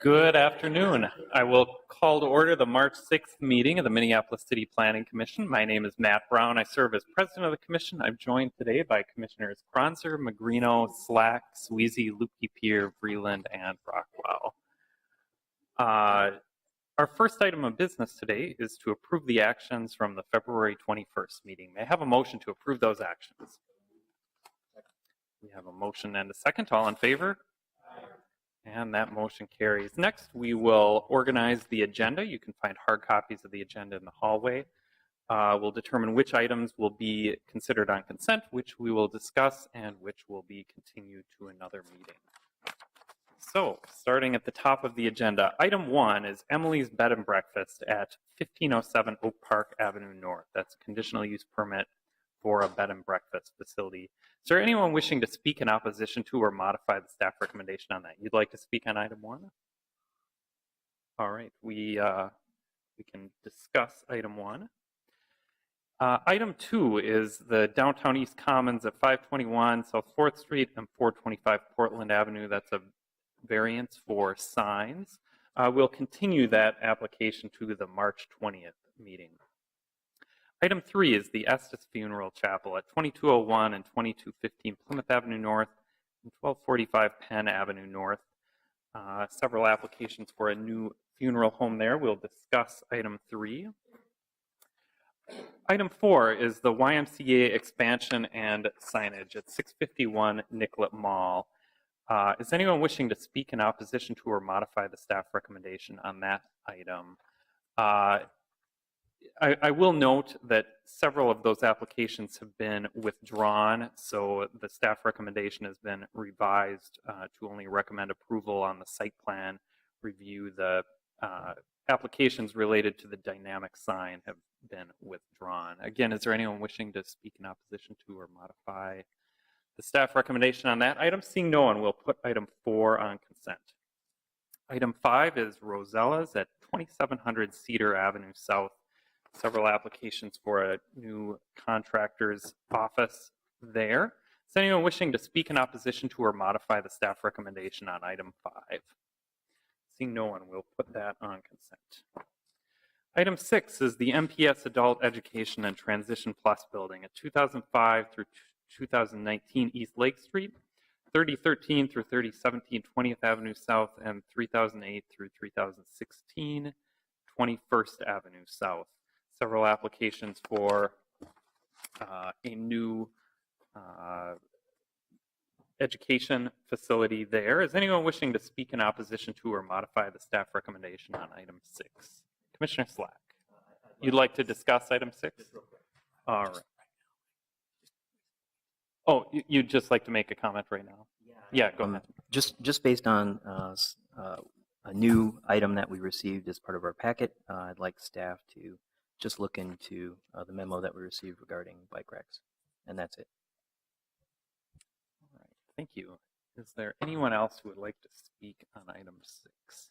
Good afternoon. I will call to order the March 6th meeting of the Minneapolis City Planning Commission. My name is Matt Brown. I serve as president of the commission. I'm joined today by Commissioners Kronzer, Magrino, Slack, Sweezy, Lukey-Pier, Vreeland, and Rockwell. Our first item of business today is to approve the actions from the February 21st meeting. May I have a motion to approve those actions? We have a motion and a second. All in favor? And that motion carries. Next, we will organize the agenda. You can find hard copies of the agenda in the hallway. We'll determine which items will be considered on consent, which we will discuss, and which will be continued to another meeting. So, starting at the top of the agenda, item 1 is Emily's Bed and Breakfast at 1507 Oak Park Avenue North. That's a conditional use permit for a bed and breakfast facility. Is there anyone wishing to speak in opposition to or modify the staff recommendation on that? You'd like to speak on item 1? All right, we can discuss item 1. Item 2 is the Downtown East Commons at 521 South 4th Street and 425 Portland Avenue. That's a variance for signs. We'll continue that application to the March 20th meeting. Item 3 is the Estes Funeral Chapel at 2201 and 2215 Plymouth Avenue North and 1245 Penn Avenue North. Several applications for a new funeral home there. We'll discuss item 3. Item 4 is the YMCA expansion and signage at 651 Nicollet Mall. Is anyone wishing to speak in opposition to or modify the staff recommendation on that item? I will note that several of those applications have been withdrawn, so the staff recommendation has been revised to only recommend approval on the site plan review. The applications related to the dynamic sign have been withdrawn. Again, is there anyone wishing to speak in opposition to or modify the staff recommendation on that item? Seeing no one, we'll put item 4 on consent. Item 5 is Rosella's at 2700 Cedar Avenue South. Several applications for a new contractor's office there. Is anyone wishing to speak in opposition to or modify the staff recommendation on item 5? Seeing no one, we'll put that on consent. Item 6 is the MPS Adult Education and Transition Plus building at 2005 through 2019 East Lake Street, 3013 through 3017 20th Avenue South, and 3008 through 3016 21st Avenue South. Several applications for a new education facility there. Is anyone wishing to speak in opposition to or modify the staff recommendation on item 6? Commissioner Slack, you'd like to discuss item 6? All right. Oh, you'd just like to make a comment right now? Yeah, go ahead. Just based on a new item that we received as part of our packet, I'd like staff to just look into the memo that we received regarding bike racks, and that's it. All right, thank you. Is there anyone else who would like to speak on item 6?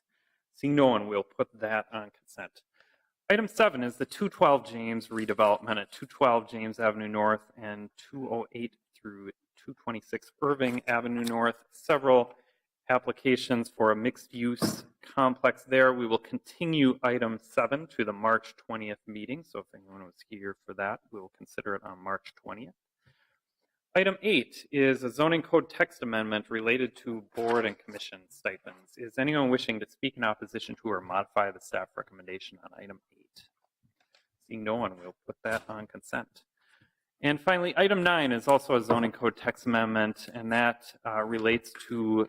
Seeing no one, we'll put that on consent. Item 7 is the 212 James redevelopment at 212 James Avenue North and 208 through 226 Irving Avenue North. Several applications for a mixed-use complex there. We will continue item 7 to the March 20th meeting, so if anyone was here for that, we will consider it on March 20th. Item 8 is a zoning code text amendment related to board and commission stipends. Is anyone wishing to speak in opposition to or modify the staff recommendation on item 8? Seeing no one, we'll put that on consent. And finally, item 9 is also a zoning code text amendment, and that relates to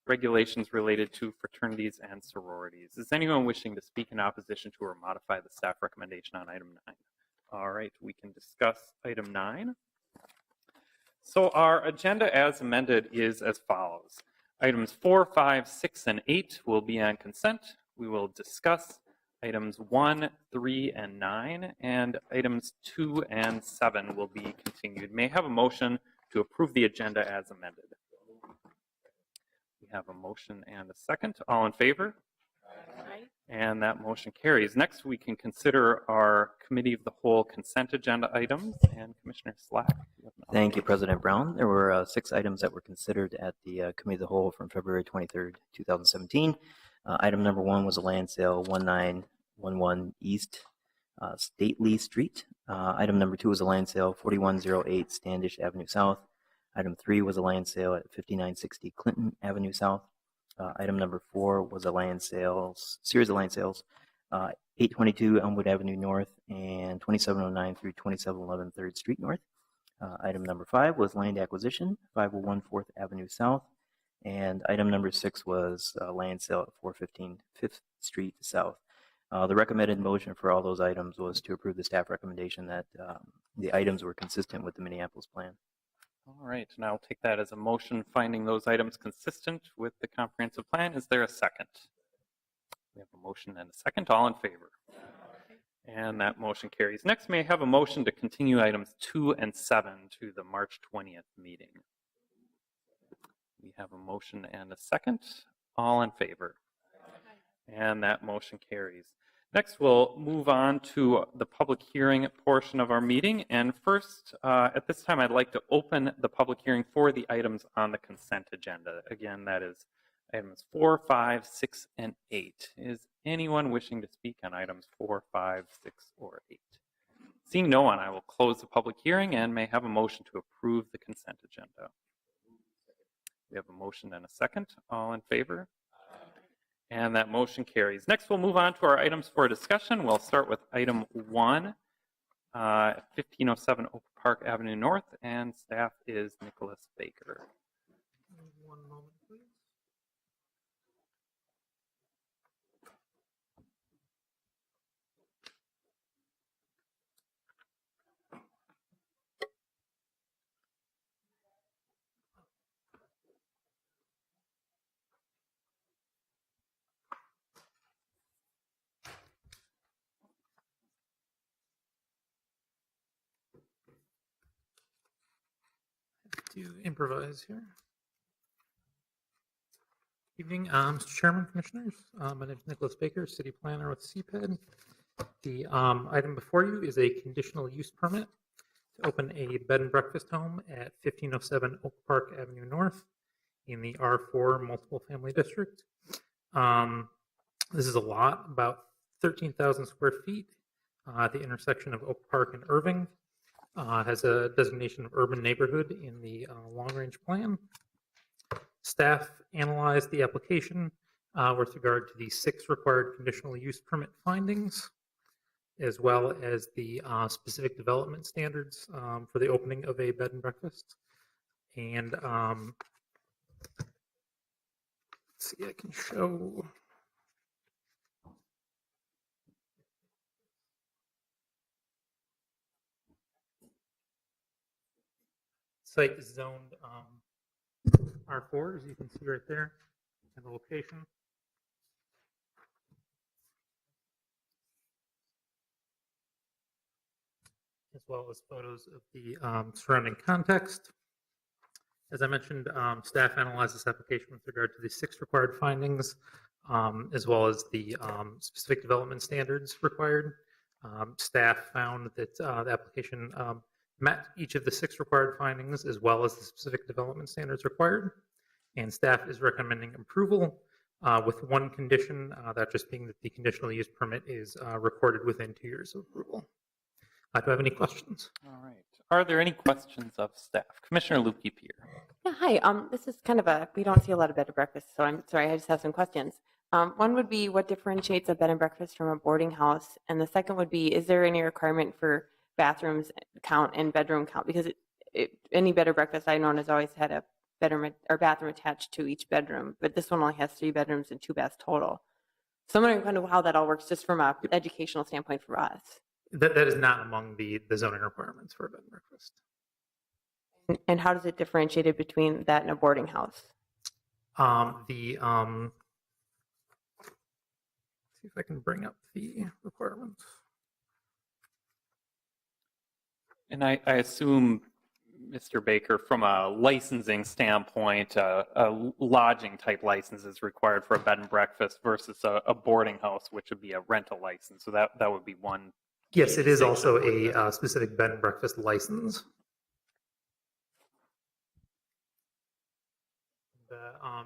regulations related to fraternities and sororities. Is anyone wishing to speak in opposition to or modify the staff recommendation on item 9? All right, we can discuss item 9. So our agenda as amended is as follows. Items 4, 5, 6, and 8 will be on consent. We will discuss items 1, 3, and 9, and items 2 and 7 will be continued. May I have a motion to approve the agenda as amended? We have a motion and a second. All in favor? Aye. And that motion carries. Next, we can consider our Committee of the Whole consent agenda items. And Commissioner Slack. Thank you, President Brown. There were 6 items that were considered at the Committee of the Whole from February 23rd, 2017. Item number 1 was a land sale 1911 East Stately Street. Item number 2 was a land sale 4108 Standish Avenue South. Item 3 was a land sale at 5960 Clinton Avenue South. Item number 4 was a series of land sales, 822 Elmwood Avenue North and 2709 through 2711 3rd Street North. Item number 5 was land acquisition, 501 4th Avenue South. And item number 6 was land sale at 415 5th Street South. The recommended motion for all those items was to approve the staff recommendation that the items were consistent with the Minneapolis plan. All right, and I'll take that as a motion finding those items consistent with the comprehensive plan. Is there a second? We have a motion and a second. All in favor? And that motion carries. Next, may I have a motion to continue items 2 and 7 to the March 20th meeting? We have a motion and a second. All in favor? And that motion carries. Next, we'll move on to the public hearing portion of our meeting. And first, at this time, I'd like to open the public hearing for the items on the consent agenda. Again, that is items 4, 5, 6, and 8. Is anyone wishing to speak on items 4, 5, 6, or 8? Seeing no one, I will close the public hearing and may have a motion to approve the consent agenda. We have a motion and a second. All in favor? And that motion carries. Next, we'll move on to our items for discussion. We'll start with item 1, 1507 Oak Park Avenue North, and staff is Nicholas Baker. One moment, please. To improvise here. Evening, Mr. Chairman, Commissioners. My name is Nicholas Baker, City Planner with CPED. The item before you is a conditional use permit to open a bed and breakfast home at 1507 Oak Park Avenue North in the R4 multiple family district. This is a lot, about 13,000 square feet at the intersection of Oak Park and Irving. Has a designation of urban neighborhood in the long-range plan. Staff analyzed the application with regard to the 6 required conditional use permit findings, as well as the specific development standards for the opening of a bed and breakfast. And let's see, I can show. Site is zoned R4, as you can see right there, and the location. As well as photos of the surrounding context. As I mentioned, staff analyzed this application with regard to the 6 required findings, as well as the specific development standards required. Staff found that the application met each of the 6 required findings, as well as the specific development standards required. And staff is recommending approval with one condition, that just being that the conditional use permit is recorded within 2 years of approval. Do I have any questions? All right. Are there any questions of staff? Commissioner Lukey-Peer. Yeah, hi. This is kind of we don't see a lot of bed and breakfast, so I'm sorry, I just have some questions. One would be, what differentiates a bed and breakfast from a boarding house? And the second would be, is there any requirement for bathrooms count and bedroom count? Because any bed and breakfast I've known has always had a bedroom or bathroom attached to each bedroom, but this one only has 3 bedrooms and 2 baths total. So I'm wondering kind of how that all works, just from an educational standpoint for us. That is not among the zoning requirements for a bed and breakfast. And how does it differentiate it between that and a boarding house? See if I can bring up the requirements. And I assume Mr. Baker, from a licensing standpoint, a lodging type license is required for a bed and breakfast versus a boarding house, which would be a rental license. So that would be one. Yes, it is also distinction. a specific bed and breakfast license.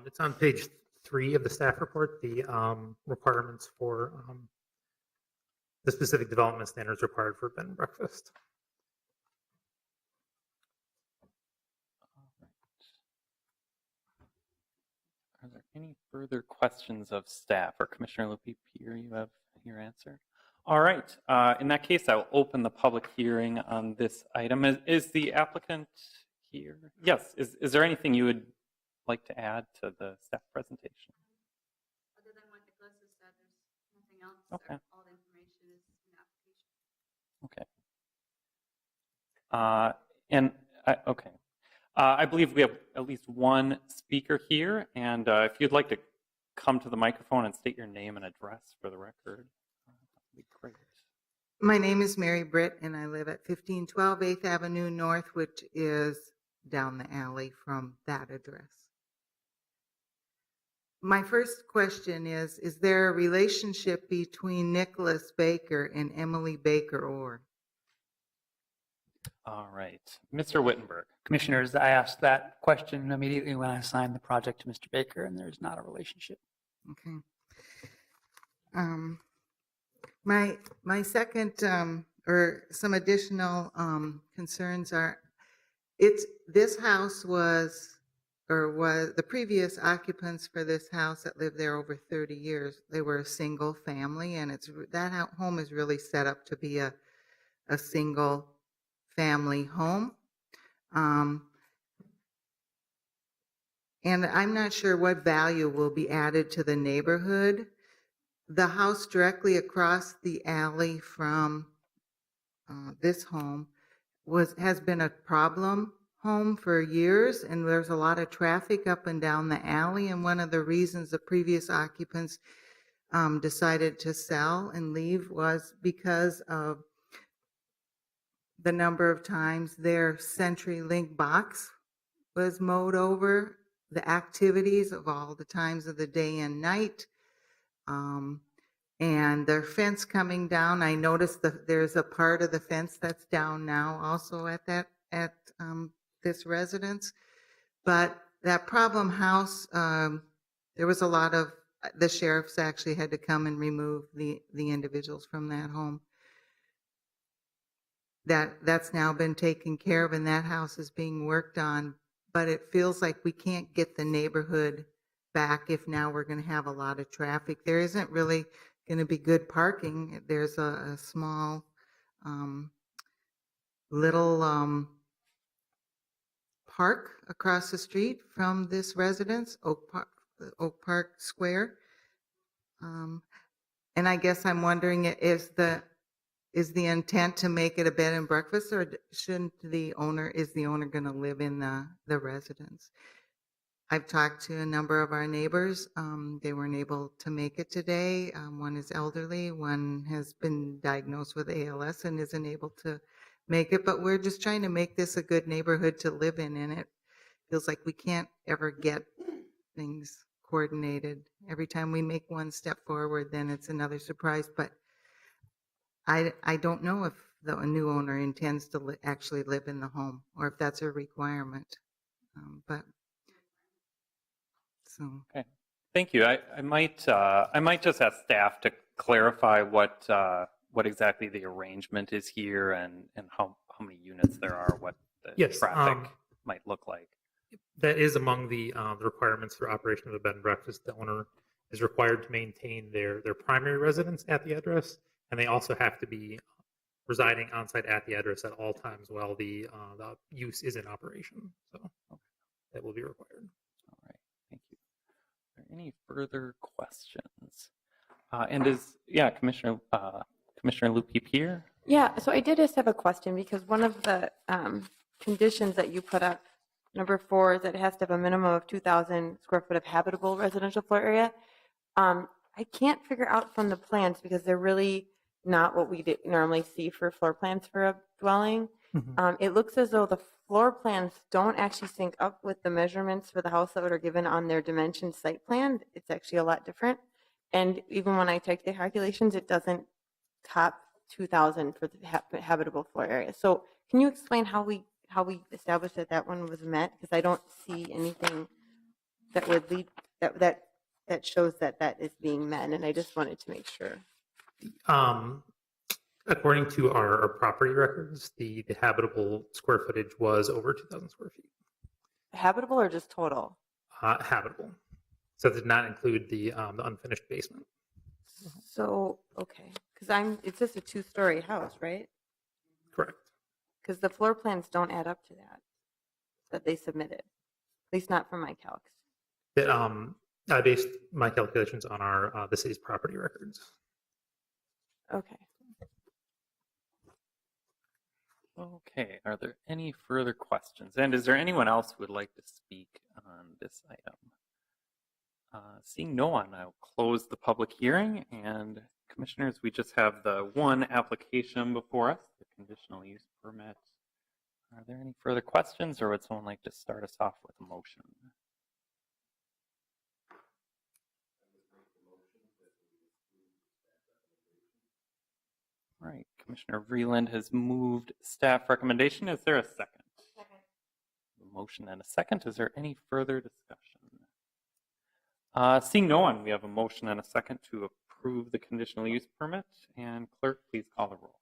It's on page 3 of the staff report, the requirements for the specific development standards required for bed and breakfast. Are there any further questions of staff, or Commissioner Lupi-Pierre, you have your answer? All right. In that case, I will open the public hearing on this item. Is the applicant here? Yes. Is there anything you would like to add to the staff presentation? Other than what Nicholas has said, there's nothing else. Okay. All the information is in the application. Okay. I believe we have at least one speaker here, and if you'd like to come to the microphone and state your name and address for the record, that would be great. My name is Mary Britt, and I live at 1512 8th Avenue North, which is down the alley from that address. My first question is there a relationship between Nicholas Baker and Emily Baker Orr? All right. Mr. Wittenberg. Commissioners, I asked that question immediately when I assigned the project to Mr. Baker, and there's not a relationship. Okay. My second or some additional concerns are this house was the previous occupants for this house that lived there over 30 years. They were a single family, and that home is really set up to be a single family home. And I'm not sure what value will be added to the neighborhood. The house directly across the alley from this home has been a problem home for years, and there's a lot of traffic up and down the alley. And one of the reasons the previous occupants decided to sell and leave was because of the number of times their CenturyLink box was mowed over, the activities of all the times of the day and night, and their fence coming down. I noticed that there's a part of the fence that's down now also at this residence. But that problem house, there was a lot of, the sheriffs actually had to come and remove the individuals from that home. That's now been taken care of, and that house is being worked on. But it feels like we can't get the neighborhood back if now we're going to have a lot of traffic. There isn't really going to be good parking. There's a small little park across the street from this residence, Oak Park Square. And I guess I'm wondering, is the intent to make it a bed and breakfast, or is the owner going to live in the residence? I've talked to a number of our neighbors. They weren't able to make it today. One is elderly, one has been diagnosed with ALS and isn't able to make it, but we're just trying to make this a good neighborhood to live in, and it feels like we can't ever get things coordinated. Every time we make one step forward, then it's another surprise. But I don't know if the new owner intends to actually live in the home, or if that's a requirement. Okay, thank you. I might just ask staff to clarify what exactly the arrangement is here, and how many units there are, what the Yes, traffic might look like. That is among the requirements for operation of a bed and breakfast. The owner is required to maintain their primary residence at the address, and they also have to be residing on site at the address at all times while the use is in operation. So that will be required. All right, thank you. Are there any further questions? Commissioner Lupi-Pierre? Yeah, so I did just have a question, because one of the conditions that you put up, number 4, is that it has to have a minimum of 2,000 square foot of habitable residential floor area. I can't figure out from the plans, because they're really not what we normally see for floor plans for a dwelling. It looks as though the floor plans don't actually sync up with the measurements for the house that are given on their dimension site plan. It's actually a lot different. And even when I take the calculations, it doesn't top 2,000 for the habitable floor area. So can you explain how we established that that one was met? Because I don't see anything that would lead that shows that that is being met, and I just wanted to make sure. According to our property records, the habitable square footage was over 2,000 square feet. Habitable or just total? Habitable. So it did not include the unfinished basement. So, okay, because it's just a 2-story house, right? Correct. Because the floor plans don't add up to that they submitted, at least not from my calcs. That I based my calculations on our the city's property records. Okay. Okay, are there any further questions? And is there anyone else who would like to speak on this item? Seeing no one, I'll close the public hearing. And commissioners, we just have the one application before us, the conditional use permit. Are there any further questions, or would someone like to start us off with a motion? All right, Commissioner Vreeland has moved staff recommendation. Is there a second? Second. A motion and a second. Is there any further discussion? Seeing no one, we have a motion and a second to approve the conditional use permit. And clerk, please call the roll.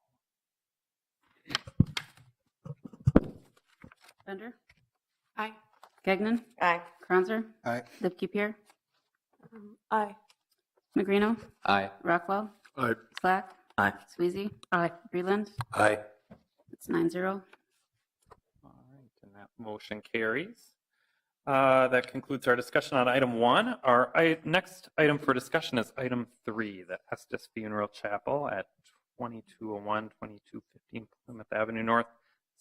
Bender, Aye. Gagnon, Aye. Kranzer, Aye. Lipke-Pier, Aye. Magrino, Aye. Rockwell, Aye. Slack, Aye. Sweezy, Breland. Aye. It's 9-0. All right, and that motion carries. That concludes our discussion on item 1. Our next item for discussion is item 3, the Estes Funeral Chapel at 2201, 2215 Plymouth Avenue North.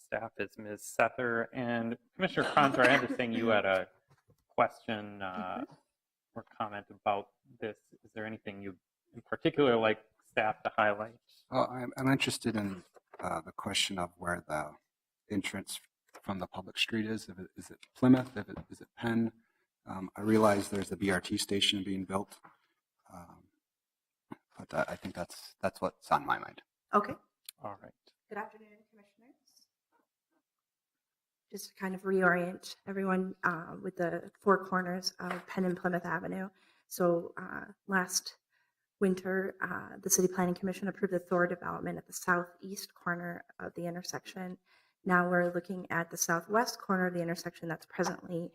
Staff is Ms. Sether. And Commissioner Kranzer, I understand you had a question or comment about this. Is there anything you in particular like staff to highlight? Well, I'm interested in the question of where the entrance from the public street is. Is it Plymouth? Is it Penn? I realize there's a BRT station being built, but I think that's what's on my mind. Okay. All right. Good afternoon, commissioners. Just to kind of reorient everyone with the 4 corners of Penn and Plymouth Avenue. So last winter, the City Planning Commission approved the Thor development at the southeast corner of the intersection. Now we're looking at the southwest corner of the intersection that's presently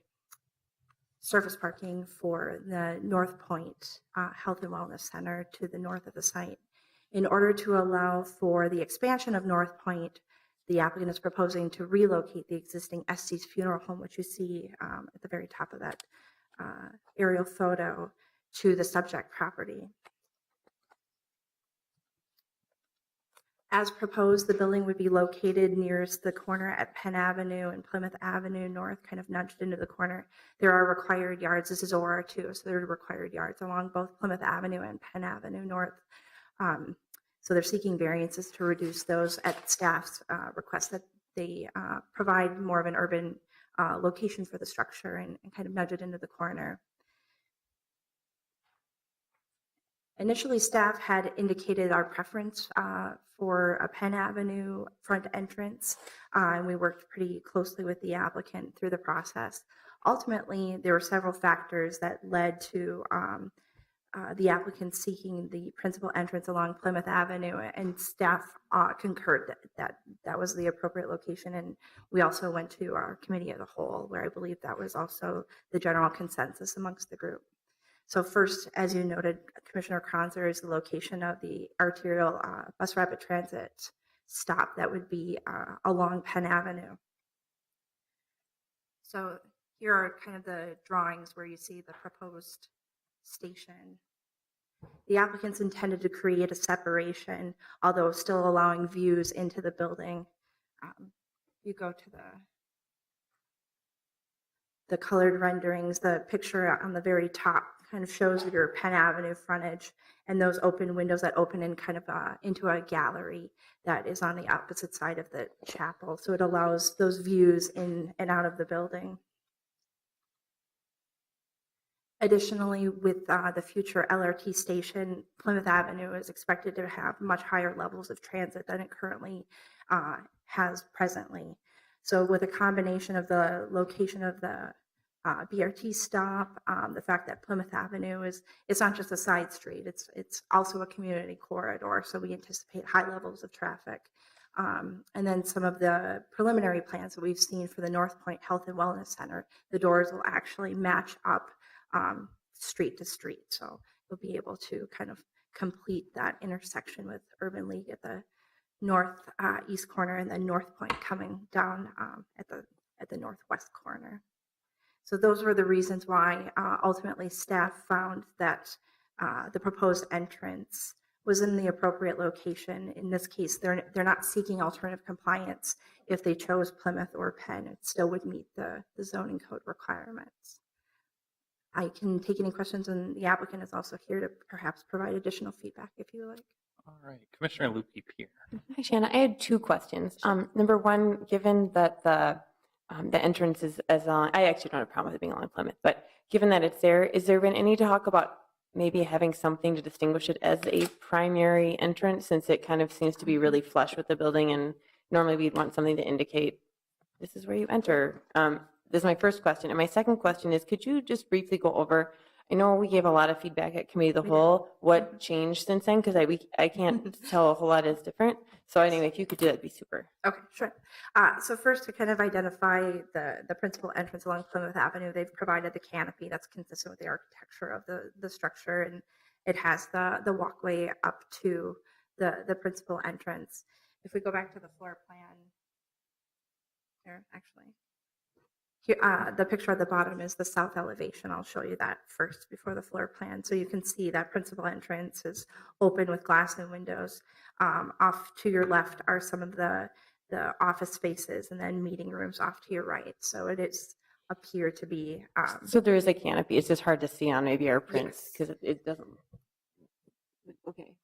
surface parking for the North Point Health and Wellness Center to the north of the site. In order to allow for the expansion of North Point, the applicant is proposing to relocate the existing Estes Funeral Home, which you see at the very top of that aerial photo, to the subject property. As proposed, the building would be located nearest the corner at Penn Avenue and Plymouth Avenue North, kind of nudged into the corner. There are required yards. This is OR2, so there are required yards along both Plymouth Avenue and Penn Avenue North. So they're seeking variances to reduce those at staff's request that they provide more of an urban location for the structure and kind of nudge it into the corner. Initially, staff had indicated our preference for a Penn Avenue front entrance, and we worked pretty closely with the applicant through the process. Ultimately, there were several factors that led to the applicant seeking the principal entrance along Plymouth Avenue, and staff concurred that was the appropriate location. And we also went to our committee as a whole, where I believe that was also the general consensus amongst the group. So first, as you noted, Commissioner Kranzer, is the location of the arterial bus rapid transit stop that would be along Penn Avenue. So here are kind of the drawings where you see the proposed station. The applicants intended to create a separation, although still allowing views into the building. You go to the colored renderings, the picture on the very top kind of shows your Penn Avenue frontage and those open windows that open in kind of into a gallery that is on the opposite side of the chapel. So it allows those views in and out of the building. Additionally, with the future LRT station, Plymouth Avenue is expected to have much higher levels of transit than it currently has presently. So with a combination of the location of the BRT stop, the fact that Plymouth Avenue it's not just a side street, it's also a community corridor, so we anticipate high levels of traffic. And then some of the preliminary plans that we've seen for the North Point Health and Wellness Center, the doors will actually match up street to street. So you'll be able to kind of complete that intersection with Urban League at the north east corner, and then North Point coming down at the northwest corner. So those were the reasons why ultimately staff found that the proposed entrance was in the appropriate location. In this case, they're not seeking alternative compliance. If they chose Plymouth or Penn, it still would meet the zoning code requirements. I can take any questions, and the applicant is also here to perhaps provide additional feedback if you like. All right, Commissioner Lukey-Pierre. Hi, Shanna. I had two questions. Number one, given that the entrance is as long, I actually don't have a problem with it being along Plymouth, but given that it's there, is there been any talk about maybe having something to distinguish it as a primary entrance, since it kind of seems to be really flush with the building, and normally we'd want something to indicate this is where you enter. This is my first question. And my second question is, could you just briefly go over, I know we gave a lot of feedback at committee of the whole, what changed since then? Because I can't tell a whole lot is different. So anyway, if you could do that, it'd be super. Okay, sure. So first, to kind of identify the principal entrance along Plymouth Avenue, they've provided the canopy that's consistent with the architecture of the structure, and it has the walkway up to the principal entrance. If we go back to the floor plan, here, actually. Here, the picture at the bottom is the south elevation. I'll show you that first before the floor plan. So you can see that principal entrance is open with glass and windows. Off to your left are some of the office spaces, and then meeting rooms off to your right. So it is appear to be. So there is a canopy. It's just hard to see on maybe our prints because it doesn't. Okay.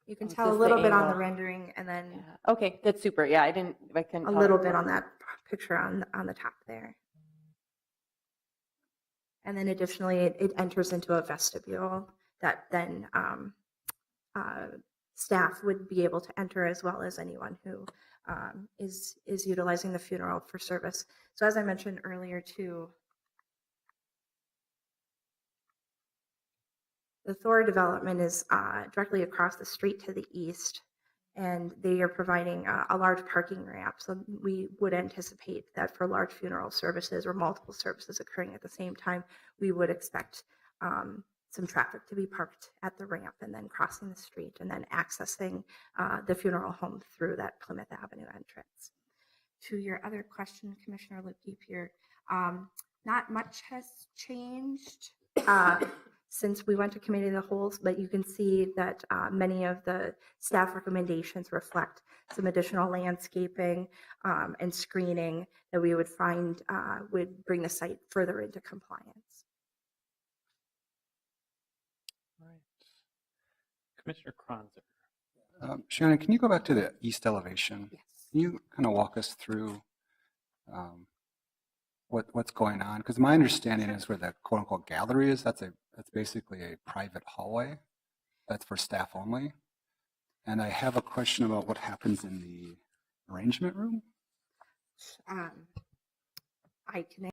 You can It's tell a just little the bit on the angle. rendering, and then Yeah. Okay, that's super. Yeah, I couldn't. a tell little it bit on was- that picture on the top there. And then additionally, it enters into a vestibule that then staff would be able to enter, as well as anyone who is utilizing the funeral for service. So as I mentioned earlier too, the Thor development is directly across the street to the east, and they are providing a large parking ramp. So we would anticipate that for large funeral services or multiple services occurring at the same time, we would expect some traffic to be parked at the ramp and then crossing the street and then accessing the funeral home through that Plymouth Avenue entrance. To your other question, Commissioner Lukey-Pierre, not much has changed since we went to committee of the whole, but you can see that many of the staff recommendations reflect some additional landscaping and screening that we would find would bring the site further into compliance. All right. Commissioner Kronzer. Shannon, can you go back to the east elevation? Yes. Can you kind of walk us through what's going on? Because my understanding is where the quote unquote gallery is, that's basically a private hallway that's for staff only. And I have a question about what happens in the arrangement room. I can